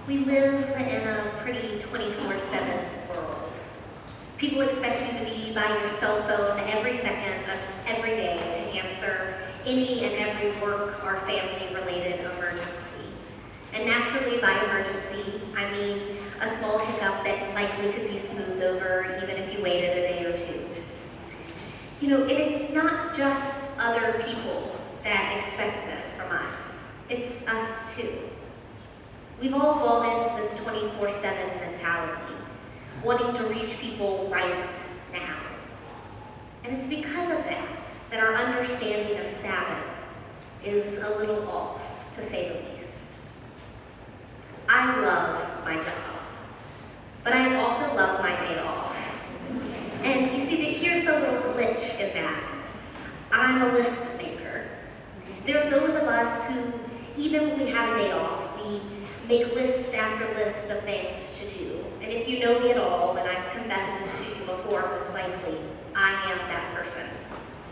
We live in a pretty 24/7 world. People expect you to be by your cell phone every second of every day to answer any and every work or family-related emergency. And naturally, by emergency, I mean a small hiccup that likely could be smoothed over even if you waited a day or two. And it's not just other people that expect this from us. It's us too. We've all bought into this 24/7 mentality, wanting to reach people right now. And it's because of that our understanding of Sabbath is a little off, to say the least. I love my job, but I also love my day off. And you see that here's the little glitch in that. I'm a list maker. There are those of us who, even when we have a day off, we make list after list of things to do. And if you know me at all, and I've confessed this to you before, most likely, I am that person.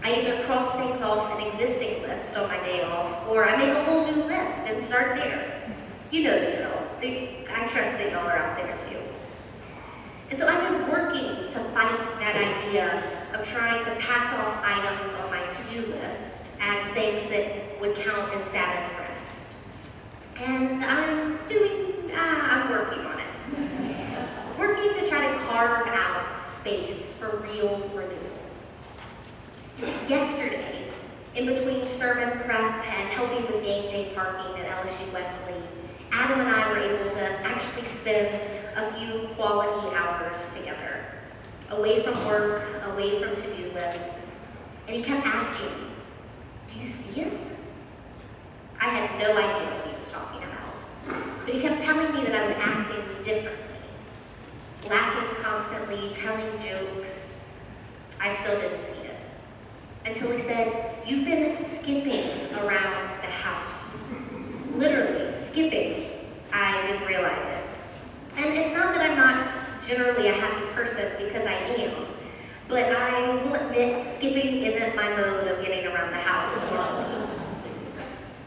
I either cross things off an existing list on my day off, or I make a whole new list and start there. You know the drill. I trust that y'all are out there too. And so I've been working to fight that idea of trying to pass off items on my to-do list as things that would count as Sabbath rest. And I'm working on it. Working to try to carve out space for real renewal. You see, yesterday, in between sermon prep and helping with game day parking at LSU Wesley, Adam and I were able to actually spend a few quality hours together, away from work, away from to-do lists. And he kept asking me, "Do you see it?" I had no idea what he was talking about. But he kept telling me that I was acting differently, laughing constantly, telling jokes. I still didn't see it. Until he said, "You've been skipping around the house." Literally, skipping. I didn't realize it. And it's not that I'm not generally a happy person, because I am, but I will admit skipping isn't my mode of getting around the house normally.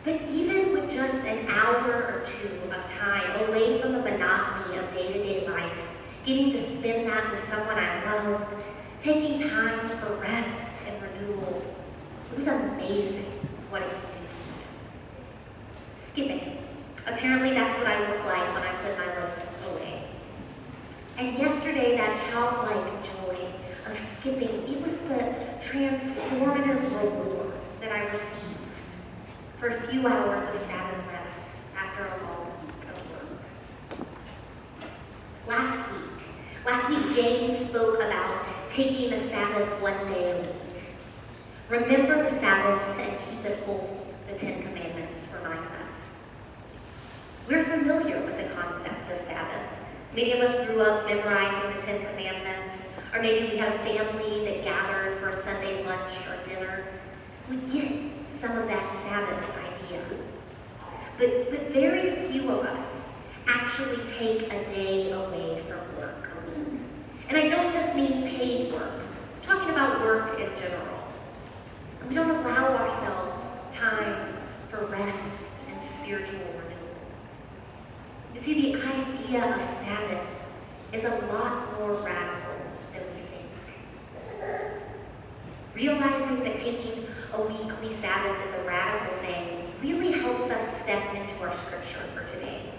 But even with just an hour or two of time away from the monotony of day-to-day life, getting to spend that with someone I loved, taking time for rest and renewal, it was amazing what it could do. Skipping. Apparently that's what I look like when I put my lists away. And yesterday, that childlike joy of skipping, it was the transformative reward that I received for a few hours of Sabbath rest after a long week of work. Last week, James spoke about taking the Sabbath one day a week. Remember the Sabbath and keep it holy, the 10 Commandments remind us. We're familiar with the concept of Sabbath. Many of us grew up memorizing the 10 Commandments, or maybe we had a family that gathered for a Sunday lunch or dinner. We get some of that Sabbath idea. But very few of us actually take a day away from work a week. And I don't just mean paid work. I'm talking about work in general. We don't allow ourselves time for rest and spiritual renewal. You see, the idea of Sabbath is a lot more radical than we think. Realizing that taking a weekly Sabbath is a radical thing really helps us step into our scripture for today.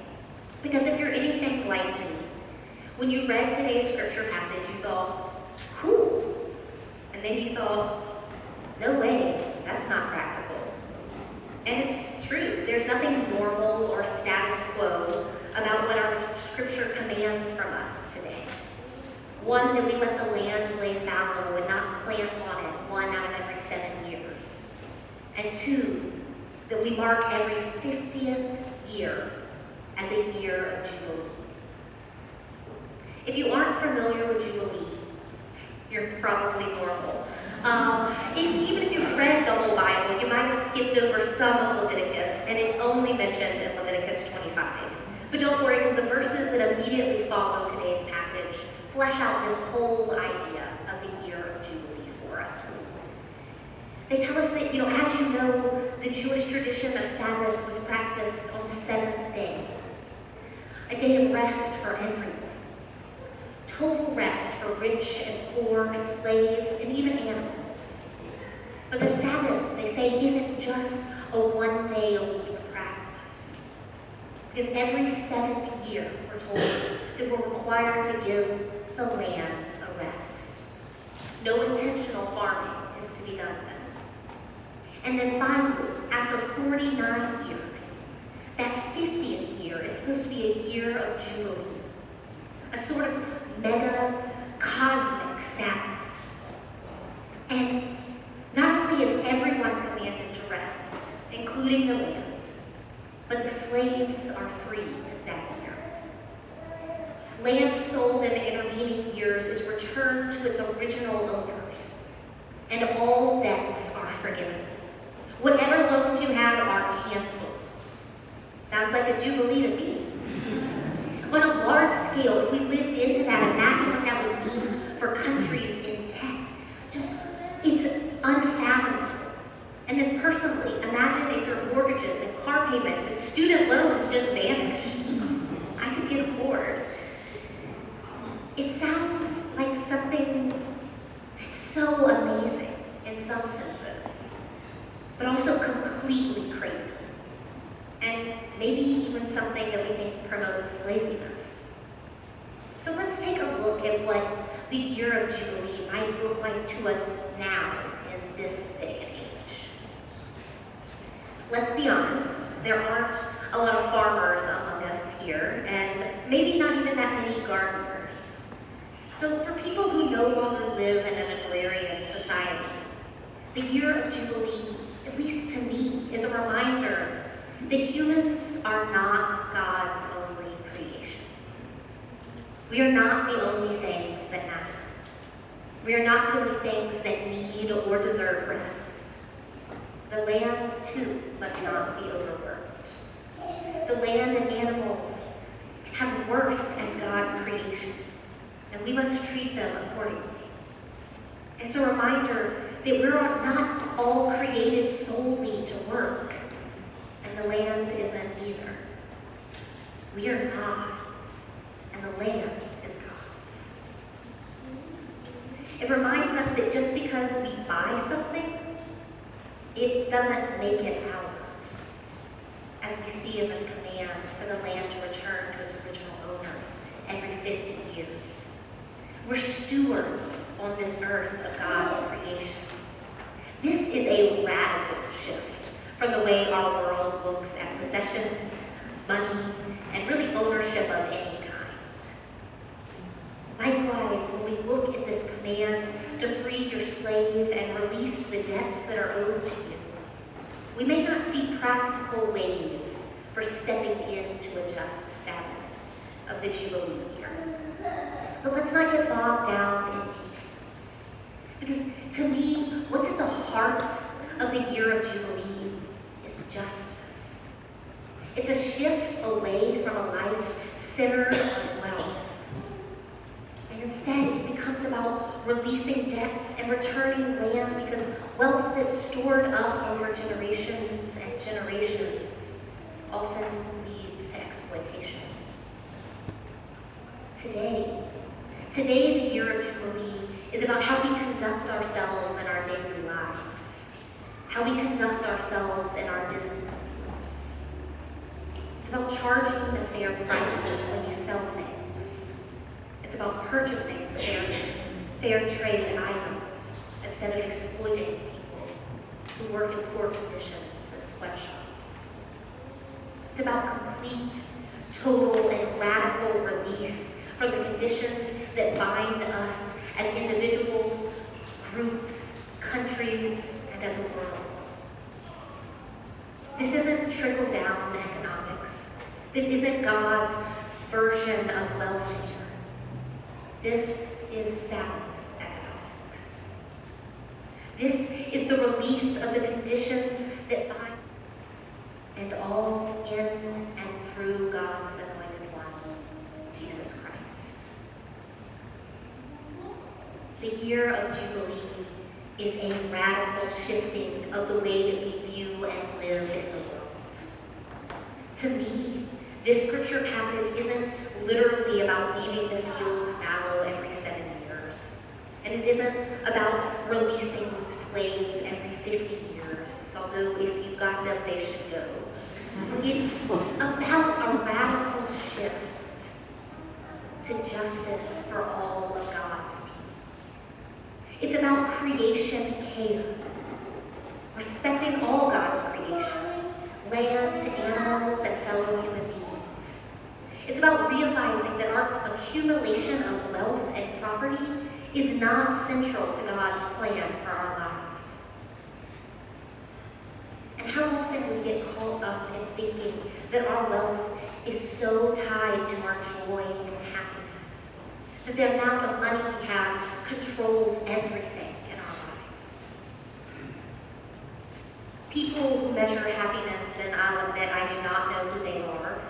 Because if you're anything like me, when you read today's scripture passage, you thought, cool. And then you thought, no way, that's not practical. And it's true. There's nothing normal or status quo about what our scripture commands from us today. One, that we let the land lay fallow and not plant on it 1 out of every 7 years. And 2, that we mark every 50th year as a year of Jubilee. If you aren't familiar with Jubilee, you're probably normal. Even if you've read the whole Bible, you might have skipped over some of Leviticus, and it's only mentioned in Leviticus 25. But don't worry, because the verses that immediately follow today's passage flesh out this whole idea of the year of Jubilee for us. They tell us that, as you know, the Jewish tradition of Sabbath was practiced on the 7th day. A everyone. Total rest for rich and poor, slaves, and even animals. But the Sabbath, they say, isn't just a one-day-a-week practice. Because every 7th year, we're told, that we're required to give the land a rest. No intentional farming is to be done then. And then finally, after 49 years, that 50th year is supposed to be a year of Jubilee, a sort of mega cosmic Sabbath. And not only is everyone commanded to rest, including the land, but the slaves are freed that year. Land sold in the intervening years is returned to its original owners, and all debts are forgiven. Whatever loans you had are canceled. Sounds like a jubilee to me. On a large scale, if we lived into that, imagine what that would mean for countries in debt. It's unfathomable. And then personally, imagine if your mortgages and car payments and student loans just vanished. I could get bored. It sounds like something that's so amazing in some senses, but also completely crazy. And maybe even something that we think promotes laziness. So let's take a look at what the year of Jubilee might look like to us now in this day and age. Let's be honest, there aren't a lot of farmers among us here, and maybe not even that many gardeners. So for people who no longer live in an agrarian society, the year of Jubilee, at least to me, is a reminder that humans are not God's only creation. We are not the only things that matter. We are not the only things that need or deserve rest. The land, too, must not be overworked. The land and animals have worth as God's creation, and we must treat them accordingly. It's a reminder that we're not all created solely to work, and the land isn't either. We are God's, and the land is God's. It reminds us that just because we buy something, it doesn't make it ours, as we see in this command for the land to return to its original owners every 50 years. We're stewards on this earth of God's creation. This is a radical shift from the way our world looks at possessions, money, and really ownership of any kind. Likewise, when we look at this command to free your slave and release the debts that are owed to you, we may not see practical ways for stepping in to adjust Sabbath of the Jubilee year. But let's not get bogged down in details. Because to me, what's at the heart of the year of Jubilee is justice. It's a shift away from a life centered on wealth. And instead, it becomes about releasing debts and returning land, because wealth that's stored up over generations and generations often leads to exploitation. Today, the year of Jubilee is about how we conduct ourselves in our daily lives, how we conduct ourselves in our business deals. It's about charging a fair price when you sell things. It's about purchasing fair trade items instead of exploiting people who work in poor conditions in sweatshops. It's about complete, total, and radical release from the conditions that bind us as individuals, groups, countries, and as a world. This isn't trickle-down economics. This isn't God's version of welfare. This is Sabbath economics. This is the release of the conditions that bind, and all in and through God's anointed one, Jesus Christ. The year of Jubilee is a radical shifting of the way that we view and live in the world. To me, This scripture passage isn't literally about leaving the fields fallow every 7 years. And it isn't about releasing slaves every 50 years, although if you've got them, they should go. It's about a radical shift to justice for all of God's people. It's about creation care, respecting all God's creation, land, animals, and fellow human beings. It's about realizing that our accumulation of wealth and property is not central to God's plan for our lives. And how often do we get caught up in thinking that our wealth is so tied to our joy and happiness, that the amount of money we have controls everything in our lives? People who measure happiness, and I'll admit I do not know who they are,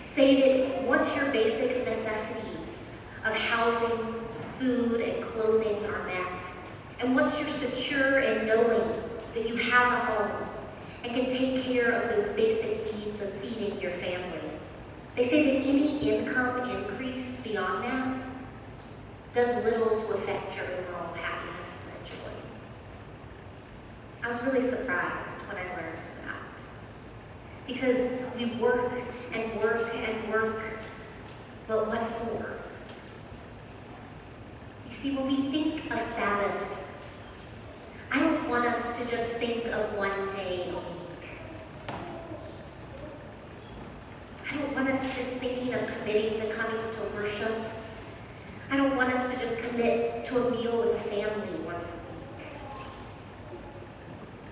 say that once your basic necessities of housing, food, and clothing are met, and once you're secure in knowing that you have a home and can take care of those basic needs of feeding your family, they say that any income increase beyond that does little to affect your overall happiness and joy. I was really surprised when I learned that. Because we work and work and work, but what for? You see, when we think of Sabbath, I don't want us to just think of one day a week. I don't want us just thinking of committing to coming to worship. I don't want us to just commit to a meal with a family once a week.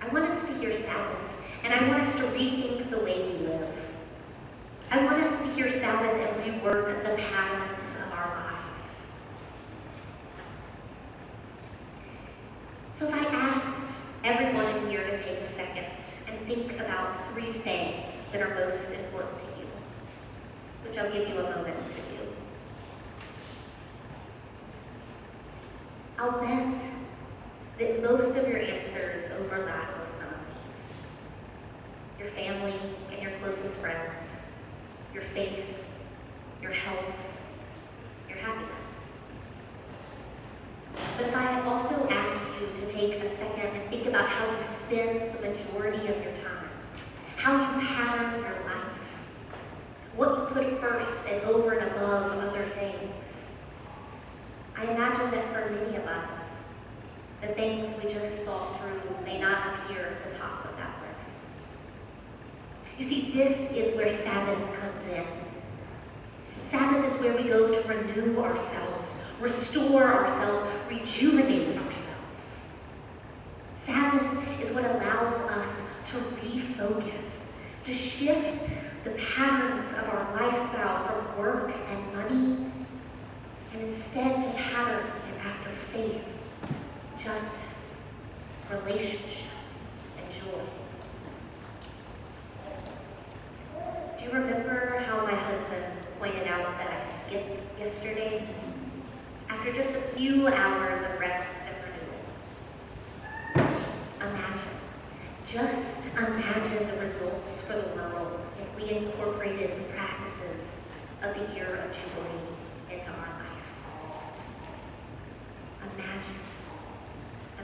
I want us to hear Sabbath, and I want us to rethink the way we live. I want us to hear Sabbath and rework the patterns of our lives. So if I asked everyone in here to take a second and think about 3 things that are most important to you, which I'll give you a moment to do. I'll bet that most of your answers overlap with some of these. Your family and your closest friends, your faith, your health, your happiness. But if I also asked you to take a second and think about how you spend the majority of your time, how you pattern your life, what you put first and over and above other things, I imagine that for many of us, the things we just thought through may not appear at the top of that list. You see, this is where Sabbath comes in. Sabbath is where we go to renew ourselves, restore ourselves, rejuvenate ourselves. Sabbath is what allows us to refocus, to shift the patterns of our lifestyle from work and money, and instead to pattern it after faith, justice, relationship, and joy. Do you remember how my husband pointed out that I skipped yesterday? After just a few hours of rest and renewal. Just imagine the results for the world if we incorporated the practices of the year of Jubilee into our life.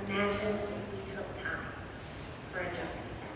Imagine if we took time for a just Sabbath.